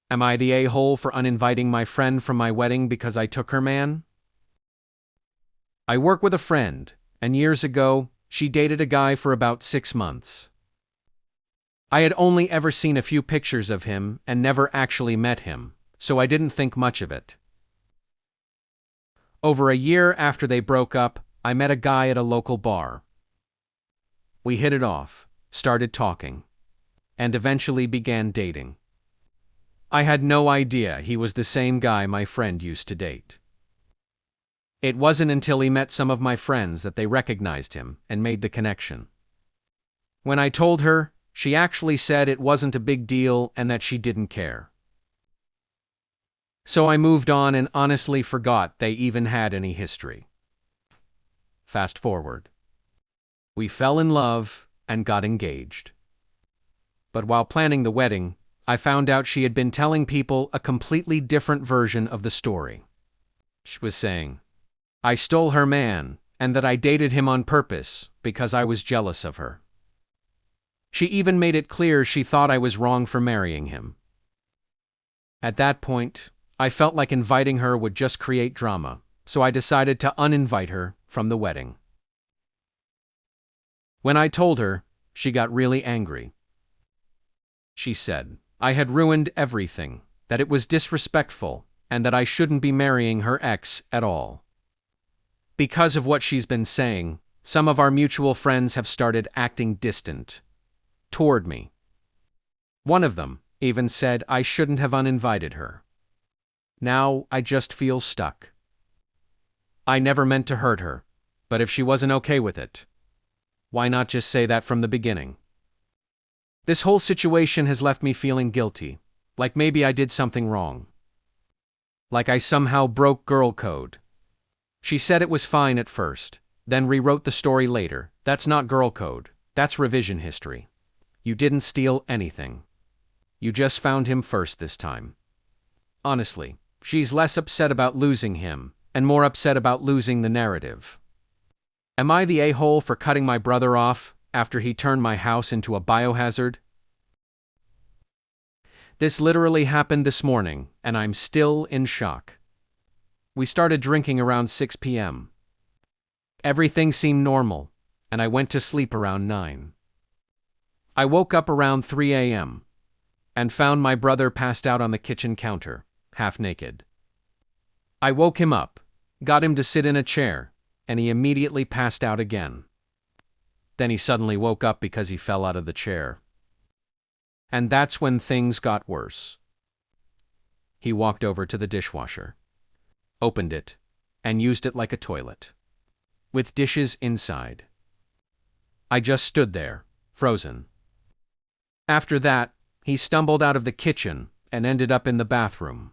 Am I the a-hole for uninviting my friend from my wedding because I took her man? I work with a friend, and years ago, she dated a guy for about 6 months. I had only ever seen a few pictures of him and never actually met him, so I didn't think much of it. Over a year after they broke up, I met a guy at a local bar. We hit it off, started talking, and eventually began dating. I had no idea he was the same guy my friend used to date. It wasn't until he met some of my friends that they recognized him and made the connection. When I told her, she actually said it wasn't a big deal and that she didn't care. So I moved on and honestly forgot they even had any history. Fast forward. We fell in love and got engaged. But while planning the wedding, I found out she had been telling people a completely different version of the story. She was saying, I stole her man, and that I dated him on purpose because I was jealous of her. She even made it clear she thought I was wrong for marrying him. At that point, I felt like inviting her would just create drama, so I decided to uninvite her from the wedding. When I told her, she got really angry. She said I had ruined everything, that it was disrespectful, and that I shouldn't be marrying her ex at all. Because of what she's been saying, some of our mutual friends have started acting distant toward me. One of them even said I shouldn't have uninvited her. Now I just feel stuck. I never meant to hurt her, but if she wasn't okay with it, why not just say that from the beginning? This whole situation has left me feeling guilty, like maybe I did something wrong. Like I somehow broke girl code. She said it was fine at first, then rewrote the story later. That's not girl code, that's revision history. You didn't steal anything. You just found him first this time. Honestly, she's less upset about losing him, and more upset about losing the narrative. Am I the a-hole for cutting my brother off after he turned my house into a biohazard? This literally happened this morning, and I'm still in shock. We started drinking around 6 p.m. Everything seemed normal, and I went to sleep around 9. I woke up around 3 a.m. and found my brother passed out on the kitchen counter, half naked. I woke him up, got him to sit in a chair, and he immediately passed out again. Then he suddenly woke up because he fell out of the chair. And that's when things got worse. He walked over to the dishwasher, opened it, and used it like a toilet, with dishes inside. I just stood there, frozen. After that, he stumbled out of the kitchen and ended up in the bathroom,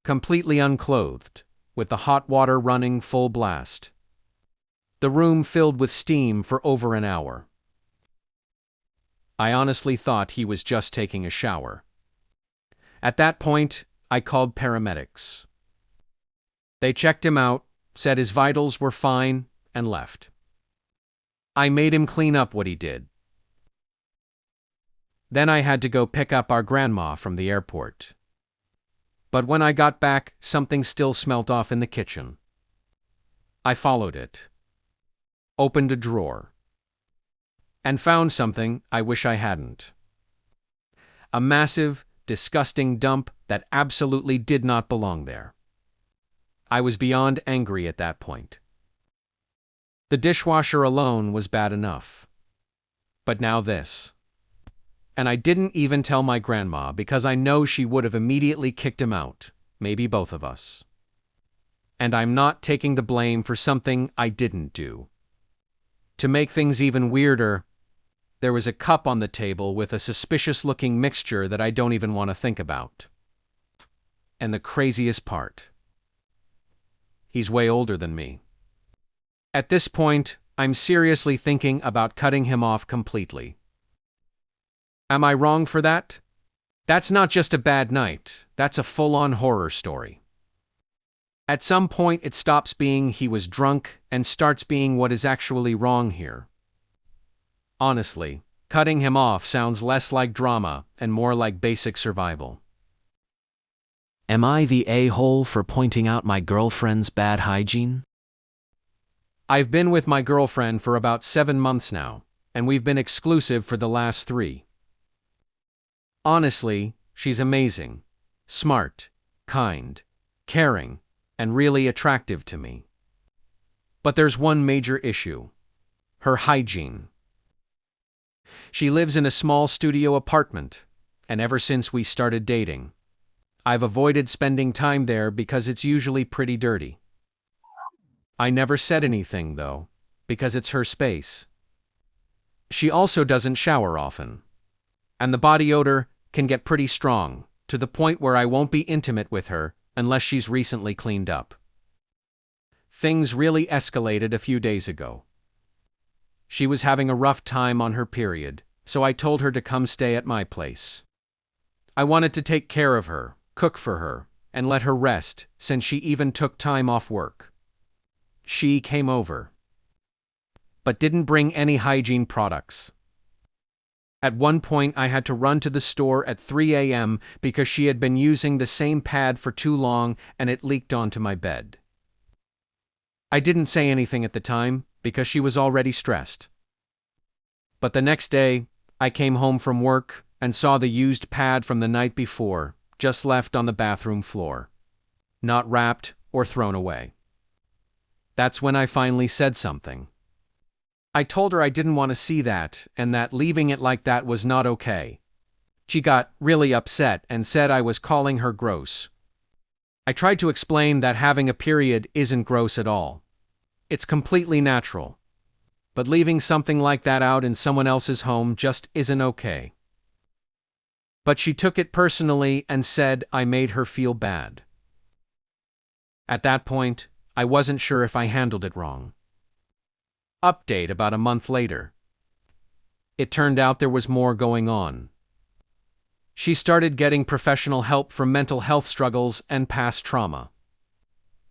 completely unclothed, with the hot water running full blast. The room filled with steam for over an hour. I honestly thought he was just taking a shower. At that point, I called paramedics. They checked him out, said his vitals were fine, and left. I made him clean up what he did. Then I had to go pick up our grandma from the airport. But when I got back, something still smelt off in the kitchen. I followed it, opened a drawer, and found something I wish I hadn't. A massive, disgusting dump that absolutely did not belong there. I was beyond angry at that point. The dishwasher alone was bad enough. But now this. And I didn't even tell my grandma because I know she would have immediately kicked him out, maybe both of us. And I'm not taking the blame for something I didn't do. To make things even weirder, there was a cup on the table with a suspicious-looking mixture that I don't even want to think about. And the craziest part, he's way older than me. At this point, I'm seriously thinking about cutting him off completely. Am I wrong for that? That's not just a bad night, that's a full-on horror story. At some point it stops being he was drunk and starts being what is actually wrong here. Honestly, cutting him off sounds less like drama and more like basic survival. Am I the a-hole for pointing out my girlfriend's bad hygiene? I've been with my girlfriend for about 7 months now, and we've been exclusive for the last 3. Honestly, she's amazing. Smart, kind, caring, and really attractive to me. But there's one major issue: her hygiene. She lives in a small studio apartment, and ever since we started dating, I've avoided spending time there because it's usually pretty dirty. I never said anything, though, because it's her space. She also doesn't shower often, and the body odor can get pretty strong, to the point where I won't be intimate with her unless she's recently cleaned up. Things really escalated a few days ago. She was having a rough time on her period, so I told her to come stay at my place. I wanted to take care of her, cook for her, and let her rest, since she even took time off work. She came over, but didn't bring any hygiene products. At one point, I had to run to the store at 3 a.m. because she had been using the same pad for too long and it leaked onto my bed. I didn't say anything at the time because she was already stressed. But the next day, I came home from work and saw the used pad from the night before, just left on the bathroom floor, not wrapped or thrown away. That's when I finally said something. I told her I didn't want to see that and that leaving it like that was not okay. She got really upset and said I was calling her gross. I tried to explain that having a period isn't gross at all. It's completely natural. But leaving something like that out in someone else's home just isn't okay. But she took it personally and said I made her feel bad. At that point, I wasn't sure if I handled it wrong. Update about a month later. It turned out there was more going on. She started getting professional help for mental health struggles and past trauma.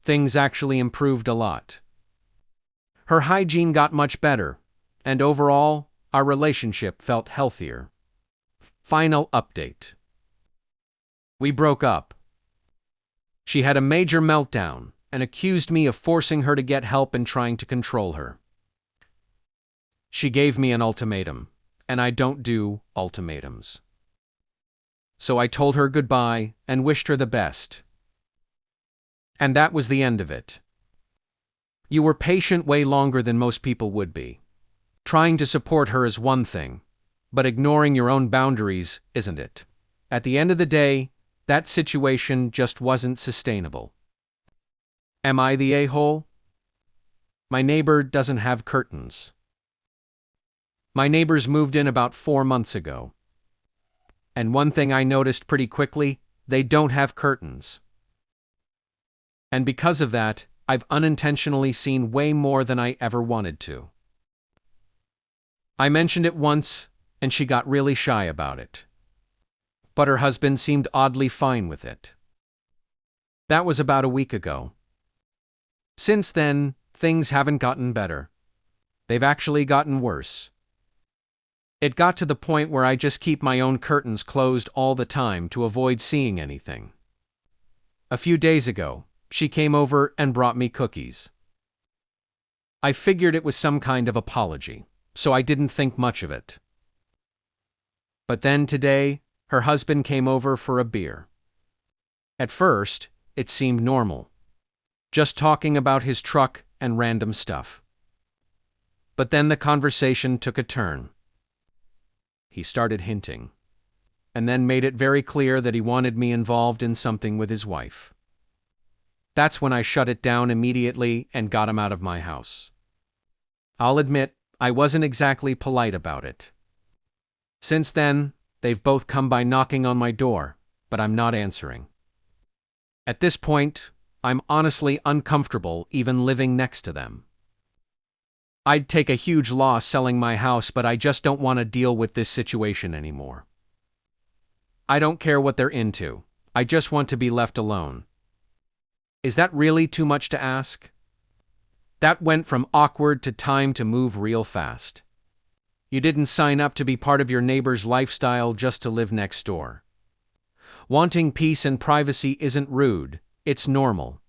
Things actually improved a lot. Her hygiene got much better, and overall, our relationship felt healthier. Final update. We broke up. She had a major meltdown and accused me of forcing her to get help and trying to control her. She gave me an ultimatum, and I don't do ultimatums. So I told her goodbye and wished her the best. And that was the end of it. You were patient way longer than most people would be. Trying to support her is one thing, but ignoring your own boundaries isn't it? At the end of the day, that situation just wasn't sustainable. Am I the a-hole? My neighbor doesn't have curtains. My neighbors moved in about 4 months ago. And one thing I noticed pretty quickly, they don't have curtains. And because of that, I've unintentionally seen way more than I ever wanted to. I mentioned it once, and she got really shy about it. But her husband seemed oddly fine with it. That was about a week ago. Since then, things haven't gotten better. They've actually gotten worse. It got to the point where I just keep my own curtains closed all the time to avoid seeing anything. A few days ago, she came over and brought me cookies. I figured it was some kind of apology, so I didn't think much of it. But then today, her husband came over for a beer. At first, it seemed normal, just talking about his truck and random stuff. But then the conversation took a turn. He started hinting, and then made it very clear that he wanted me involved in something with his wife. That's when I shut it down immediately and got him out of my house. I'll admit, I wasn't exactly polite about it. Since then, they've both come by knocking on my door, but I'm not answering. At this point, I'm honestly uncomfortable even living next to them. I'd take a huge loss selling my house, but I just don't want to deal with this situation anymore. I don't care what they're into. I just want to be left alone. Is that really too much to ask? That went from awkward to time to move real fast. You didn't sign up to be part of your neighbor's lifestyle just to live next door. Wanting peace and privacy isn't rude, it's normal.